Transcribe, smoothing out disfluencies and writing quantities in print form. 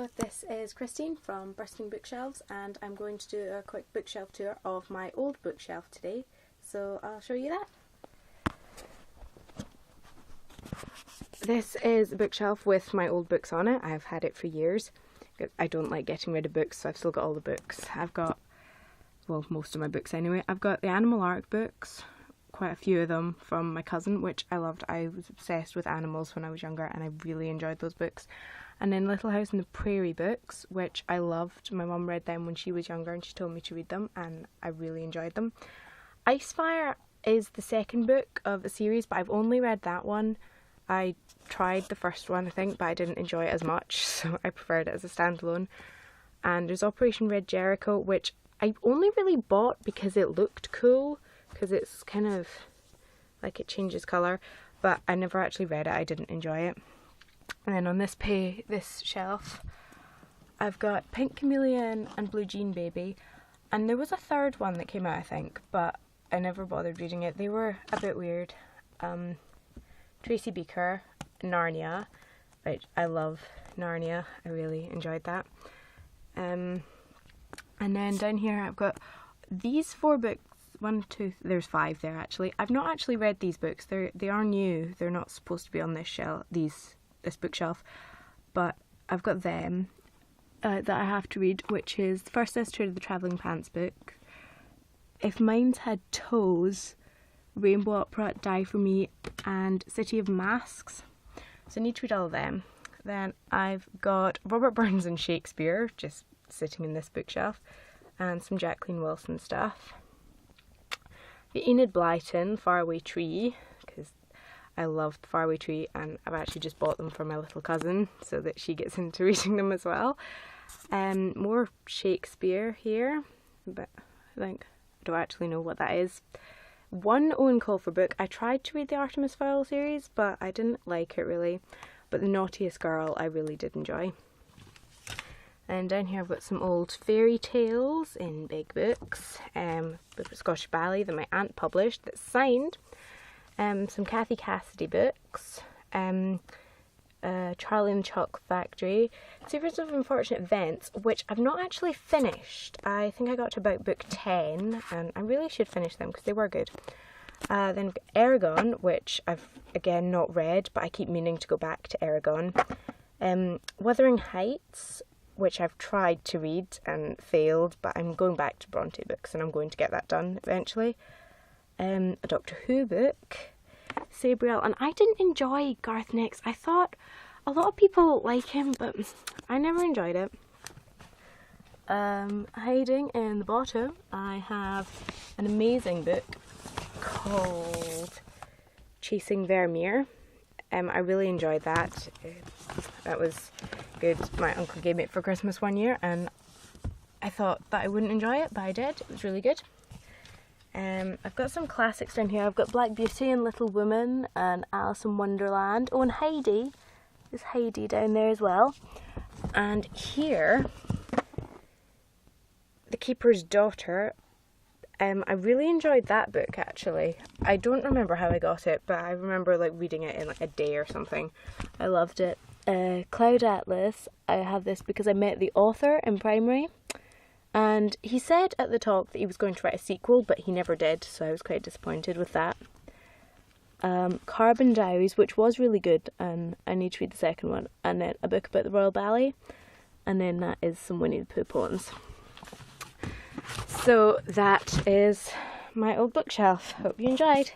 Hello, this is Christine from Bursting Bookshelves, and I'm going to do a quick bookshelf tour of my old bookshelf today, so I'll show you that. This is a bookshelf with my old books on it. I've had it for years. I don't like getting rid of books, so I've still got all the books. I've got, well, most of my books anyway. I've got the Animal Ark books, quite a few of them from my cousin, which I loved. I was obsessed with animals when I was younger and I really enjoyed those books. And then Little House on the Prairie books, which I loved. My mum read them when she was younger and she told me to read them and I really enjoyed them. Icefire is the second book of a series, but I've only read that one. I tried the first one, I think, but I didn't enjoy it as much, so I preferred it as a standalone. And there's Operation Red Jericho, which I only really bought because it looked cool, because it's kind of like it changes colour, but I never actually read it. I didn't enjoy it. And then on this shelf, I've got Pink Chameleon and Blue Jean Baby, and there was a third one that came out, I think, but I never bothered reading it. They were a bit weird. Tracy Beaker, Narnia, which I love Narnia. I really enjoyed that. And then down here I've got these 4 books. There's 5 there actually. I've not actually read these books. They are new. They're not supposed to be on this this bookshelf, but I've got them that I have to read, which is the first Sister of the Travelling Pants book, If Minds Had Toes, Rainbow Opera, Die For Me, and City of Masks. So I need to read all of them. Then I've got Robert Burns and Shakespeare just sitting in this bookshelf, and some Jacqueline Wilson stuff. The Enid Blyton, Faraway Tree, because I loved the Faraway Tree and I've actually just bought them for my little cousin so that she gets into reading them as well. More Shakespeare here, but I don't actually know what that is. One Owen Colfer book. I tried to read the Artemis Fowl series, but I didn't like it really. But The Naughtiest Girl I really did enjoy. And down here I've got some old fairy tales in big books. Book of Scottish Ballet that my aunt published that's signed. Some Kathy Cassidy books. Charlie and the Chocolate Factory. Series of Unfortunate Events, which I've not actually finished. I think I got to about book 10 and I really should finish them because they were good. Then Eragon, which I've again not read, but I keep meaning to go back to Eragon. Wuthering Heights, which I've tried to read and failed, but I'm going back to Bronte books and I'm going to get that done eventually. A Doctor Who book, Sabriel, and I didn't enjoy Garth Nix. I thought a lot of people like him, but I never enjoyed it. Hiding in the bottom, I have an amazing book called Chasing Vermeer. I really enjoyed that. That was good. My uncle gave me it for Christmas one year and I thought that I wouldn't enjoy it, but I did. It was really good. I've got some classics down here. I've got Black Beauty and Little Women and Alice in Wonderland. Oh, and Heidi. There's Heidi down there as well. And here, The Keeper's Daughter. I really enjoyed that book actually. I don't remember how I got it, but I remember like reading it in like a day or something. I loved it. Cloud Atlas. I have this because I met the author in primary. And he said at the talk that he was going to write a sequel, but he never did, so I was quite disappointed with that. Carbon Diaries, which was really good, and I need to read the second one. And then a book about the Royal Ballet, and then that is some Winnie the Pooh poems. So that is my old bookshelf. Hope you enjoyed.